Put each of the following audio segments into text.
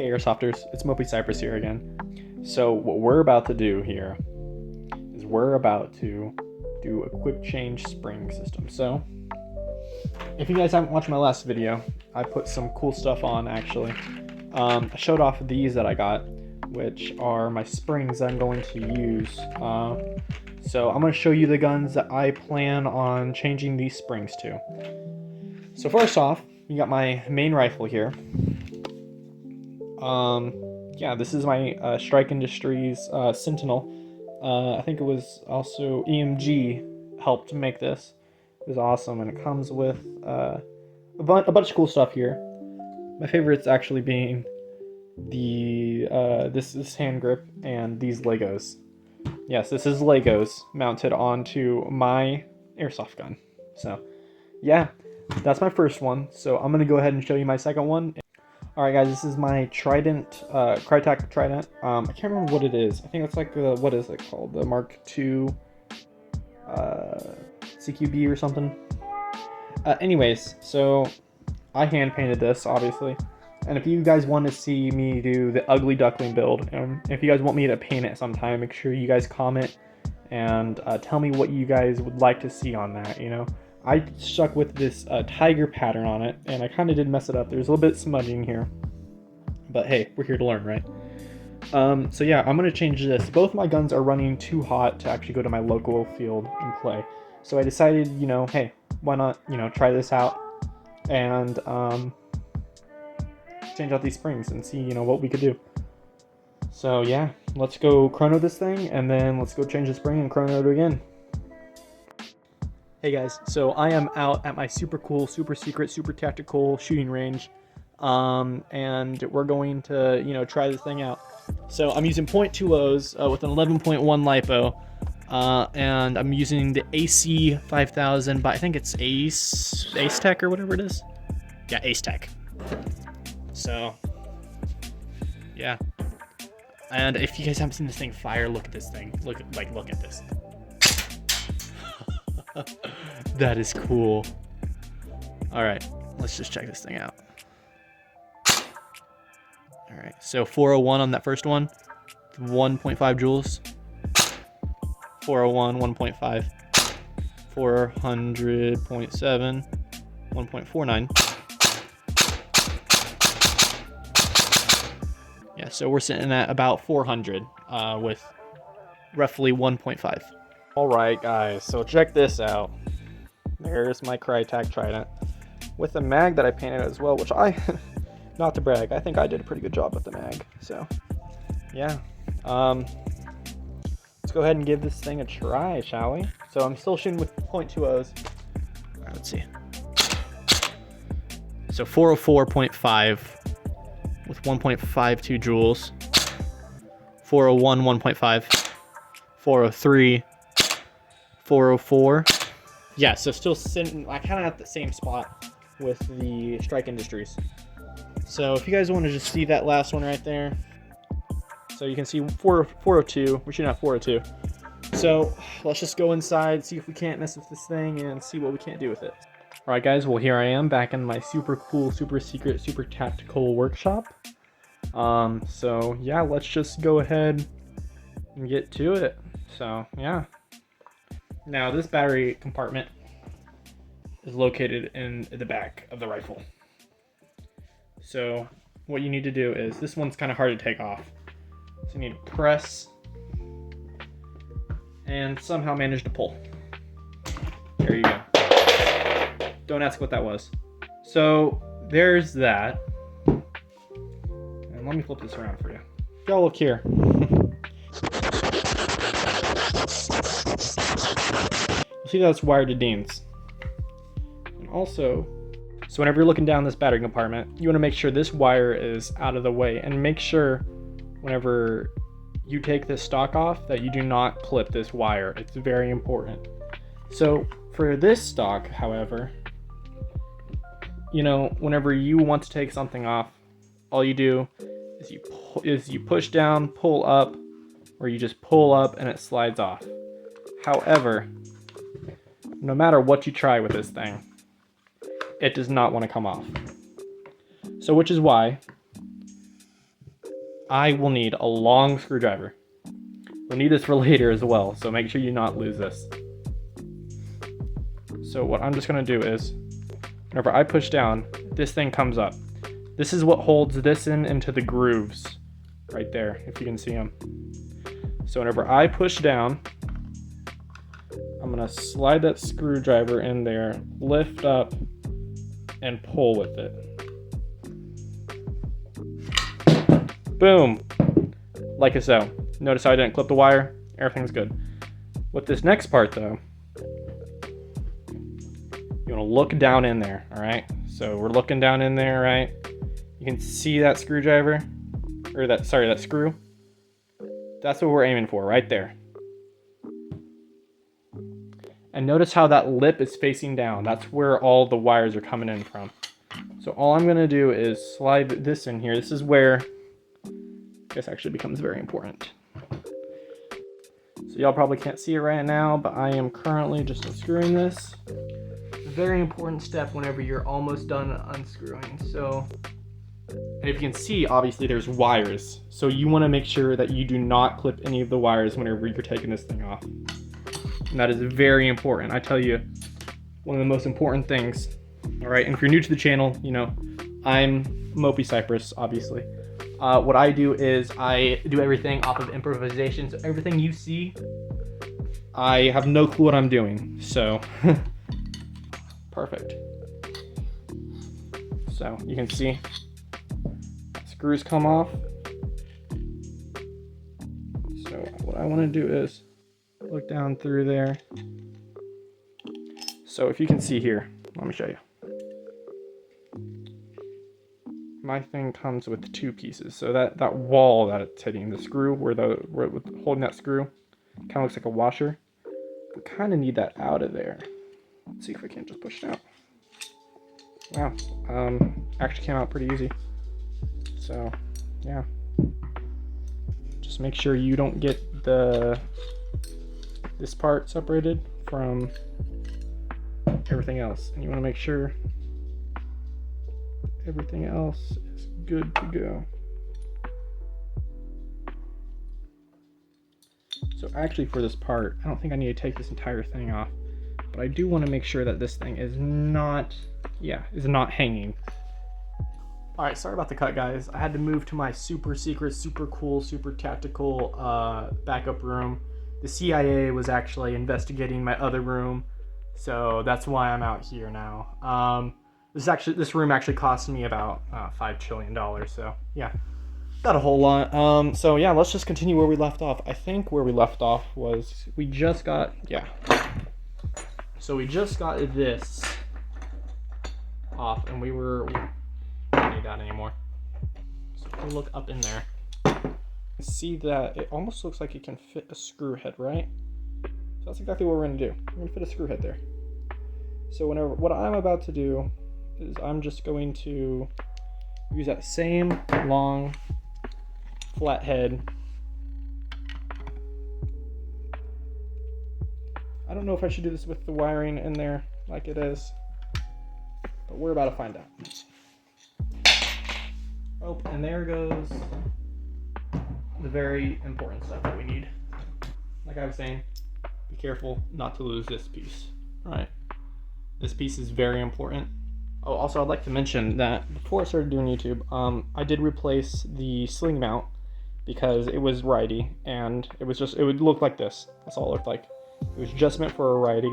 Hey Airsofters, it's Mopey Cypress here again. So what we're about to do here is we're about to do a quick change spring system. So if you guys haven't watched my last video, I put some cool stuff on actually. I showed off these that I got, which are my springs I'm going to use. So I'm going to show you the guns that I plan on changing these springs to. So first off, you got my main rifle here. Yeah, this is my Strike Industries Sentinel. I think it was also EMG helped make this. It was awesome, and it comes with a bunch of cool stuff here. My favorites actually being the this hand grip and these Legos. Yes, this is Legos mounted onto my airsoft gun. So yeah, that's my first one. So I'm gonna go ahead and show you my second one. Alright guys, this is my Trident, Krytac Trident. I can't remember what it is. I think it's like, what is it called? The Mark II CQB or something. Anyways, so I hand painted this, obviously. And if you guys want to see me do the Ugly Duckling build, and if you guys want me to paint it sometime, make sure you guys comment and tell me what you guys would like to see on that, you know. I stuck with this tiger pattern on it, and I kind of did mess it up. There's a little bit smudging here, but hey, we're here to learn, right? So yeah, I'm going to change this. Both my guns are running too hot to actually go to my local field and play. So I decided, you know, hey, why not, you know, try this out and change out these springs and see, you know, what we could do. So yeah, let's go chrono this thing, and then let's go change the spring and chrono it again. Hey guys, so I am out at my super cool, super secret, super tactical shooting range, and we're going to, you know, try this thing out. So I'm using .20s with an 11.1 LiPo, and I'm using the AC 5000, but I think it's Ace Tech or whatever it is. Yeah, Ace Tech. So yeah, and if you guys haven't seen this thing fire, look at this thing. Look at this. That is cool. All right, let's just check this thing out. All right, so 401 on that first one, 1.5 joules. 401, 1.5. 400.7, 1.49. Yeah, so we're sitting at about 400 with roughly 1.5. Alright guys, so check this out. There's my Krytac Trident with a mag that I painted as well, which I, not to brag, I think I did a pretty good job with the mag. So yeah, let's go ahead and give this thing a try, shall we? So I'm still shooting with .20s. Alright, let's see. So 404.5 with 1.52 joules. 401, 1.5. 403. 404. Yeah, so still sitting, I kind of at the same spot with the Strike Industries. So if you guys want to just see that last one right there, so you can see 402, we're shooting at 402. So let's just go inside, see if we can't mess with this thing and see what we can't do with it. All right guys, well here I am back in my super cool, super secret, super tactical workshop. So yeah, let's just go ahead and get to it. So yeah. Now this battery compartment is located in the back of the rifle. So what you need to do is, this one's kind of hard to take off. So you need to press and somehow manage to pull. There you go. Don't ask what that was. So there's that. And let me flip this around for you. Y'all look here. See, that's wired to Dean's. And also, so whenever you're looking down this battery compartment, you want to make sure this wire is out of the way, and make sure whenever you take this stock off that you do not clip this wire. It's very important. So for this stock, however, you know, whenever you want to take something off, all you do is you push down, pull up, or you just pull up and it slides off. However, no matter what you try with this thing, it does not want to come off. So which is why I will need a long screwdriver. We'll need this for later as well, so make sure you not lose this. So what I'm just gonna do is, whenever I push down, this thing comes up. This is what holds this into the grooves right there, if you can see them. So whenever I push down, I'm gonna slide that screwdriver in there, lift up, and pull with it. Boom, like so. Notice how I didn't clip the wire, everything's good. With this next part though, you wanna look down in there, all right? So we're looking down in there, right? You can see that screwdriver, or that screw. That's what we're aiming for, right there. And notice how that lip is facing down. That's where all the wires are coming in from. So all I'm gonna do is slide this in here. This is where this actually becomes very important. So y'all probably can't see it right now, but I am currently just unscrewing this. A very important step whenever you're almost done unscrewing. So, and if you can see, obviously there's wires. So you wanna make sure that you do not clip any of the wires whenever you're taking this thing off. And that is very important. I tell you, one of the most important things. All right, and if you're new to the channel, you know, I'm Mopey Cypress, obviously. What I do is I do everything off of improvisation. So everything you see, I have no clue what I'm doing. So, perfect. So you can see, screws come off. So what I want to do is look down through there. So if you can see here, let me show you. My thing comes with two pieces. So that wall that it's hitting, the screw where holding that screw, kind of looks like a washer. We kind of need that out of there. Let's see if we can't just push it out. Wow, actually came out pretty easy. So yeah, just make sure you don't get this part separated from everything else, and you want to make sure everything else is good to go. So actually for this part, I don't think I need to take this entire thing off, but I do want to make sure that this thing is not hanging. All right, sorry about the cut, guys. I had to move to my super secret, super cool, super tactical backup room. The CIA was actually investigating my other room, so that's why I'm out here now. This room actually cost me about $5 trillion, so yeah, not a whole lot. So yeah, let's just continue where we left off. I think where we left off was we just got this off, and we don't need that anymore. So if we look up in there, see that it almost looks like it can fit a screw head, right? So that's exactly what we're gonna do. We're gonna fit a screw head there. So what I'm about to do is I'm just going to use that same long flat head. I don't know if I should do this with the wiring in there like it is, but we're about to find out. Oh, and there goes the very important stuff that we need. Like I was saying, be careful not to lose this piece. All right, this piece is very important. Oh, also I'd like to mention that before I started doing YouTube, I did replace the sling mount because it was righty, and it would look like this. That's all it looked like. It was just meant for a righty,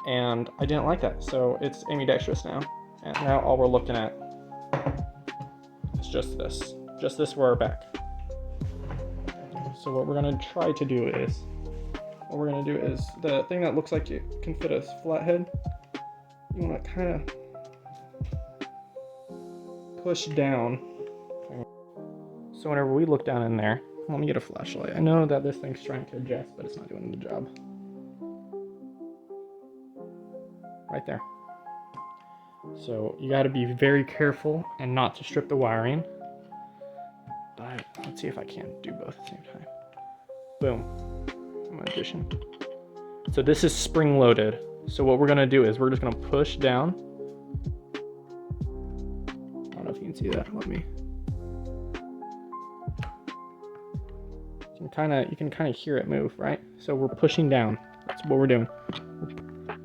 and I didn't like that, so it's ambidextrous now. And now all we're looking at is just this for our back. So what we're gonna try to do is, the thing that looks like it can fit a flathead, you wanna kind of push down. So whenever we look down in there, let me get a flashlight. I know that this thing's trying to adjust, but it's not doing the job. Right there. So you gotta be very careful and not to strip the wiring. But let's see if I can do both at the same time. Boom. Addition. So this is spring loaded. So what we're gonna do is we're just gonna push down. I don't know if you can see that. Let me. You can kind of hear it move, right? So we're pushing down. That's what we're doing.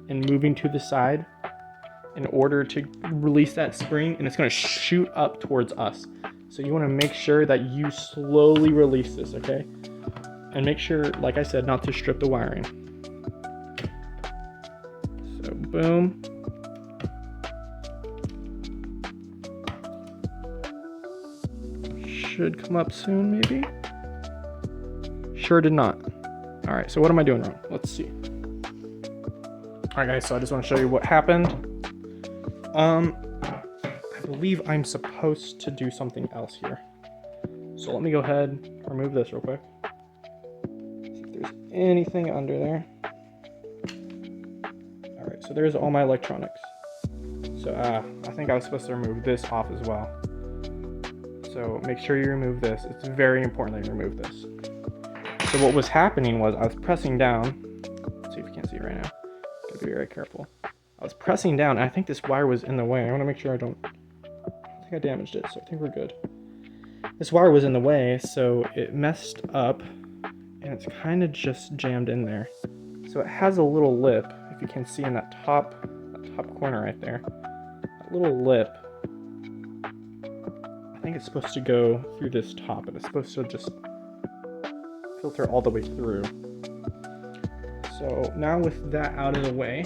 And moving to the side in order to release that spring, and it's going to shoot up towards us. So you want to make sure that you slowly release this, okay? And make sure, like I said, not to strip the wiring. So boom. Should come up soon, maybe. Sure did not. All right, so what am I doing wrong? Let's see. All right, guys, so I just want to show you what happened. I believe I'm supposed to do something else here. So let me go ahead and remove this real quick. See if there's anything under there. All right, so there's all my electronics. So I think I was supposed to remove this off as well. So make sure you remove this. It's very important that you remove this. So what was happening was I was pressing down. Let's see if you can see it right now. Gotta be very careful. I was pressing down, and I think this wire was in the way. I want to make sure I don't think I damaged it, so I think we're good. This wire was in the way, so it messed up, and it's kind of just jammed in there. So it has a little lip, if you can see in that top corner right there. That little lip, I think it's supposed to go through this top, and it's supposed to just filter all the way through. So now with that out of the way,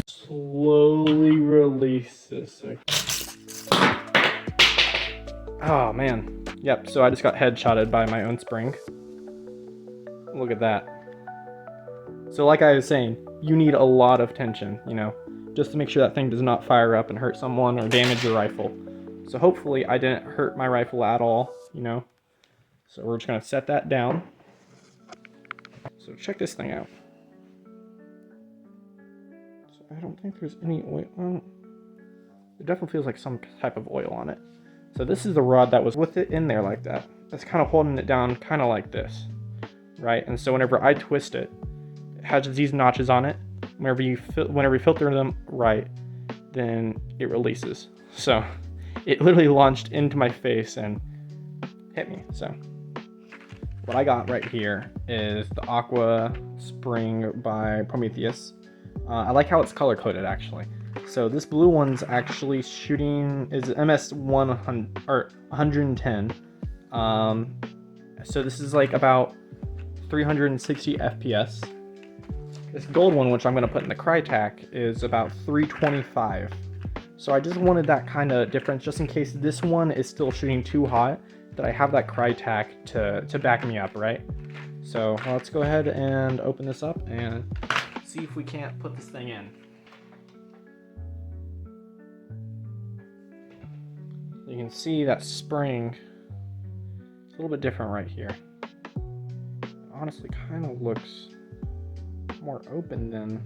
slowly release this. Oh man. Yep, so I just got headshotted by my own spring. Look at that. So like I was saying, you need a lot of tension, you know, just to make sure that thing does not fire up and hurt someone or damage your rifle. So hopefully I didn't hurt my rifle at all, you know. So we're just gonna set that down. So check this thing out. So I don't think there's any oil. Well, it definitely feels like some type of oil on it. So this is the rod that was with it in there like that. That's kind of holding it down kind of like this, right? And so whenever I twist it, it has these notches on it. Whenever you filter them right, then it releases. So it literally launched into my face and hit me. So what I got right here is the Aqua Spring by Prometheus. I like how it's color coded actually. So this blue one's actually shooting is MS110. So this is like about 360 FPS. This gold one, which I'm going to put in the Crytek, is about 325. So I just wanted that kind of difference, just in case this one is still shooting too hot, that I have that Crytek to back me up, right? So let's go ahead and open this up and see if we can't put this thing in. You can see that spring, it's a little bit different right here. It honestly kind of looks more open than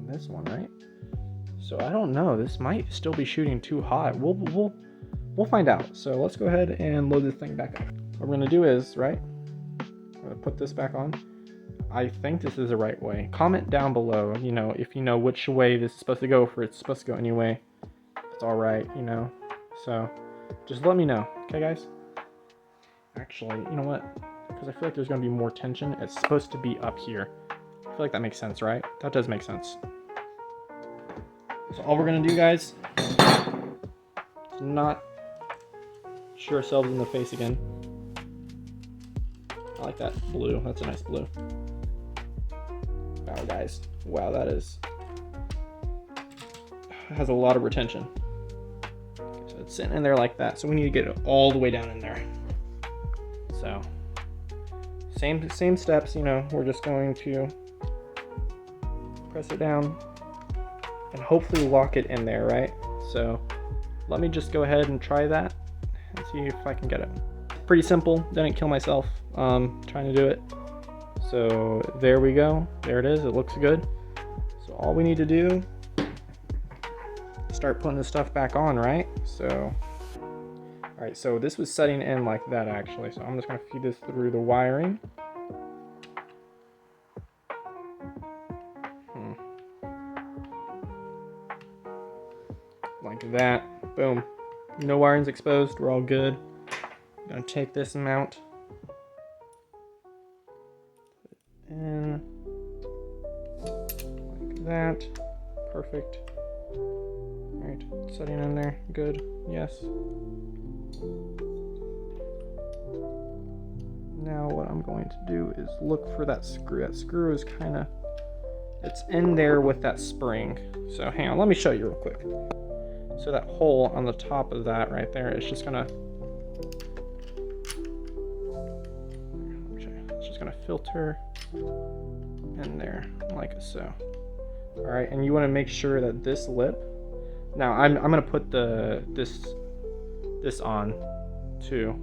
this one, right? So I don't know, this might still be shooting too hot. We'll find out. So let's go ahead and load this thing back up. What we're gonna do is, right, I'm gonna put this back on. I think this is the right way. Comment down below, you know, if you know which way this is supposed to go, if it's supposed to go anyway. It's all right, you know. So just let me know, okay, guys? Actually, you know what? Because I feel like there's gonna be more tension. It's supposed to be up here. I feel like that makes sense, right? That does make sense. So all we're gonna do, guys, is not shoot ourselves in the face again. I like that blue. That's a nice blue. Wow, guys. Wow, that is... It has a lot of retention. So it's sitting in there like that. So we need to get it all the way down in there. So same steps, you know. We're just going to press it down and hopefully lock it in there, right? So let me just go ahead and try that and see if I can get it. Pretty simple. Didn't kill myself trying to do it. So there we go. There it is. It looks good. So all we need to do is start putting this stuff back on, right? So all right, so this was setting in like that actually. So I'm just gonna feed this through the wiring. Like that. Boom. No wirings exposed. We're all good. I'm gonna take this mount. In like that. Perfect. Alright, setting in there. Good. Yes. Now what I'm going to do is look for that screw. That screw is kind of, it's in there with that spring. So hang on, let me show you real quick. So that hole on the top of that right there is just gonna, it's just gonna filter in there like so. All right, and you want to make sure that this lip. Now I'm gonna put this on too.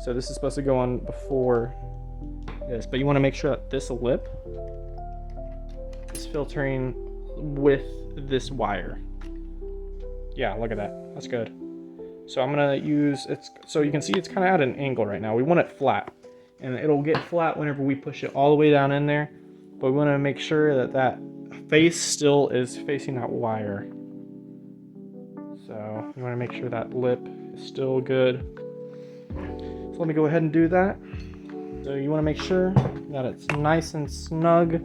So this is supposed to go on before this, but you want to make sure that this lip is filtering with this wire. Yeah, look at that. That's good. So I'm gonna use it's. So you can see it's kind of at an angle right now. We want it flat, and it'll get flat whenever we push it all the way down in there. But we want to make sure that that face still is facing that wire. So you want to make sure that lip is still good. So let me go ahead and do that. So you want to make sure that it's nice and snug,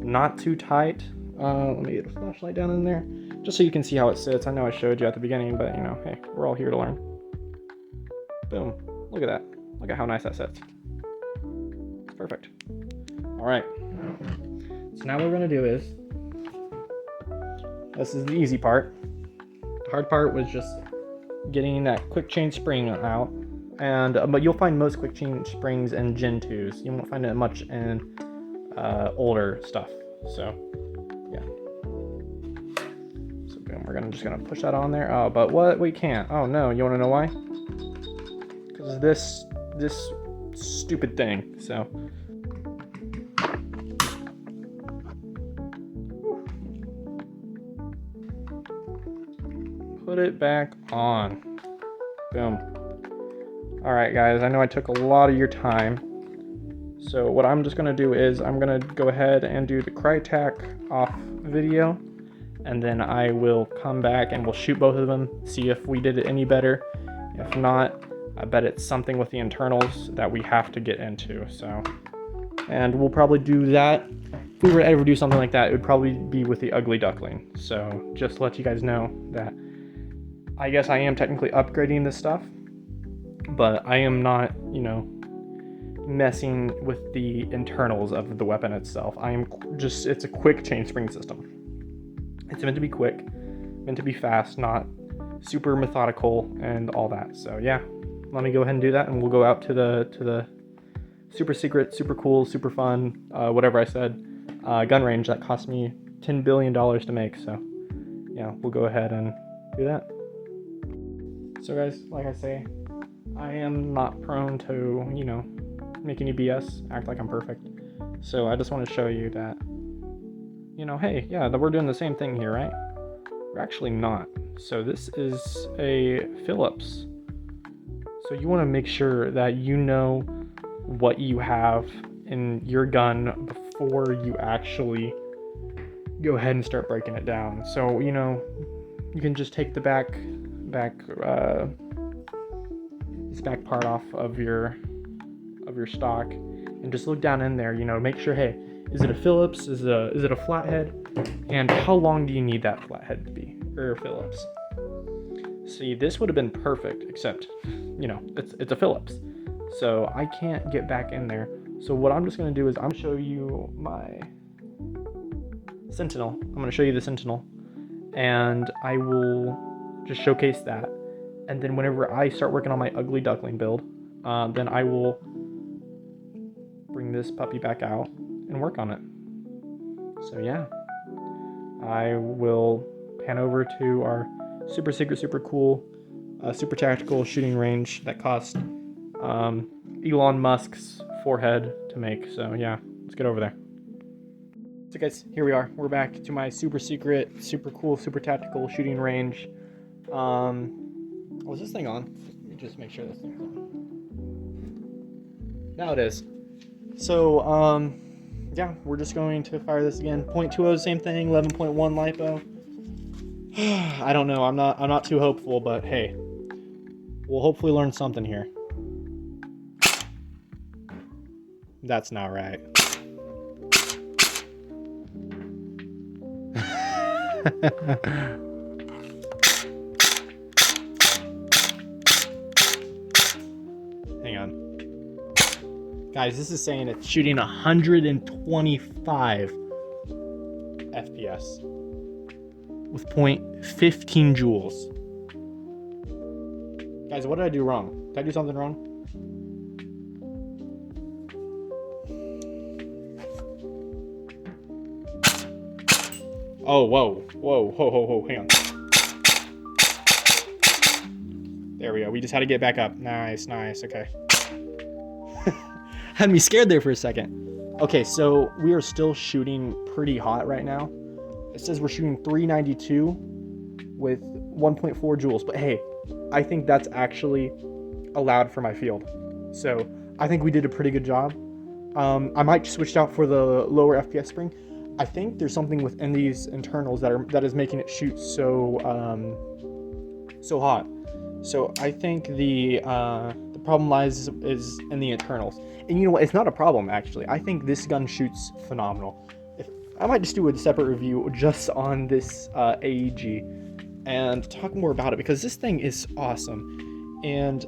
not too tight. Let me get a flashlight down in there, just so you can see how it sits. I know I showed you at the beginning, but you know, hey, we're all here to learn. Boom. Look at that. Look at how nice that sits. It's perfect. All right. So now what we're going to do is, this is the easy part. The hard part was just getting that quick change spring out. And but you'll find most quick change springs in Gen 2s. You won't find it much in older stuff. So yeah. So boom, we're just gonna push that on there. Oh, but what? We can't. Oh no, you wanna know why? Because this stupid thing. So put it back on. Boom. Alright guys, I know I took a lot of your time. So what I'm just going to do is I'm going to go ahead and do the Crytac off video. And then I will come back and we'll shoot both of them, see if we did it any better. If not, I bet it's something with the internals that we have to get into. So, and we'll probably do that. If we were to ever do something like that, it would probably be with the Ugly Duckling. So just to let you guys know that I guess I am technically upgrading this stuff. But I am not, you know, messing with the internals of the weapon itself. I am just, it's a quick chain spring system. It's meant to be quick, meant to be fast, not super methodical and all that. So yeah, let me go ahead and do that, and we'll go out to the super secret, super cool, super fun, whatever I said, gun range that cost me $10 billion to make. So yeah, we'll go ahead and do that. So guys, like I say, I am not prone to, you know, make any BS, act like I'm perfect. So I just want to show you that, you know, hey, yeah, that we're doing the same thing here, right? We're actually not. So this is a Phillips. So you want to make sure that you know what you have in your gun before you actually go ahead and start breaking it down. So, you know, you can just take the this back part off of your stock and just look down in there, you know, make sure, hey, is it a Phillips, is it a flathead, and how long do you need that flathead to be, or Phillips? See, this would have been perfect, except, you know, it's a Phillips, so I can't get back in there. So what I'm just going to do is I'm going to show you my Sentinel. I'm going to show you the Sentinel, and I will just showcase that. And then whenever I start working on my Ugly Duckling build, then I will bring this puppy back out and work on it. So yeah, I will pan over to our super secret, super cool, super tactical shooting range that cost Elon Musk's forehead to make. So yeah, let's get over there. So guys, here we are. We're back to my super secret, super cool, super tactical shooting range. Was this thing on? Let me just make sure this thing's on. Now it is. So, yeah, we're just going to fire this again. .20, same thing, 11.1 LiPo. I don't know. I'm not too hopeful, but hey, we'll hopefully learn something here. That's not right. Hang on. Guys, this is saying it's shooting 125 FPS with 0.15 joules. Guys, what did I do wrong? Did I do something wrong? Oh, whoa, hang on. There we go. We just had to get back up. Nice, okay. Had me scared there for a second. Okay, so we are still shooting pretty hot right now. It says we're shooting 392 with 1.4 joules, but hey, I think that's actually allowed for my field. So I think we did a pretty good job. I might switch out for the lower FPS spring. I think there's something within these internals that is making it shoot so hot. So I think the problem lies is in the internals. And you know what? It's not a problem actually. I think this gun shoots phenomenal. I might just do a separate review just on this AEG and talk more about it because this thing is awesome, and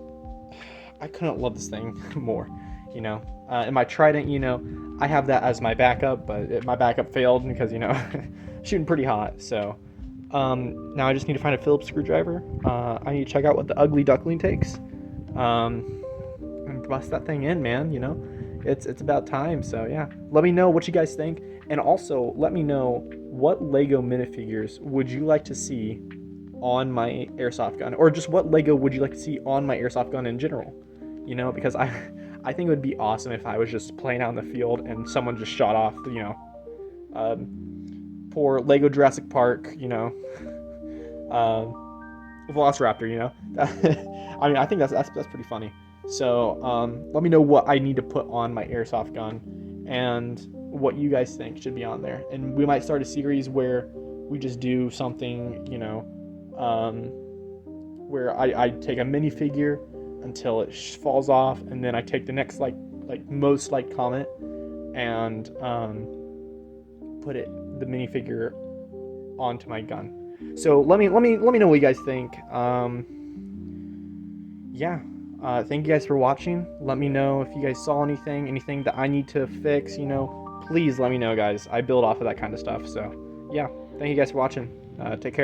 I couldn't love this thing more. You know, and my Trident, you know, I have that as my backup, but my backup failed because, you know, shooting pretty hot. So now I just need to find a Phillips screwdriver. I need to check out what the Ugly Duckling takes and bust that thing in, man. You know, it's about time. So yeah, let me know what you guys think, and also let me know what Lego minifigures would you like to see on my airsoft gun, or just what Lego would you like to see on my airsoft gun in general. You know, because I think it would be awesome if I was just playing out in the field and someone just shot off, you know, poor Lego Jurassic Park, you know, Velociraptor, you know. I mean, I think that's pretty funny. So let me know what I need to put on my airsoft gun and what you guys think should be on there. And we might start a series where we just do something, you know, where I take a minifigure until it falls off, and then I take the next like most liked comment and put the minifigure onto my gun. So let me know what you guys think. Yeah. Thank you guys for watching. Let me know if you guys saw anything that I need to fix. You know, please let me know, guys. I build off of that kind of stuff. So yeah, thank you guys for watching. Take care.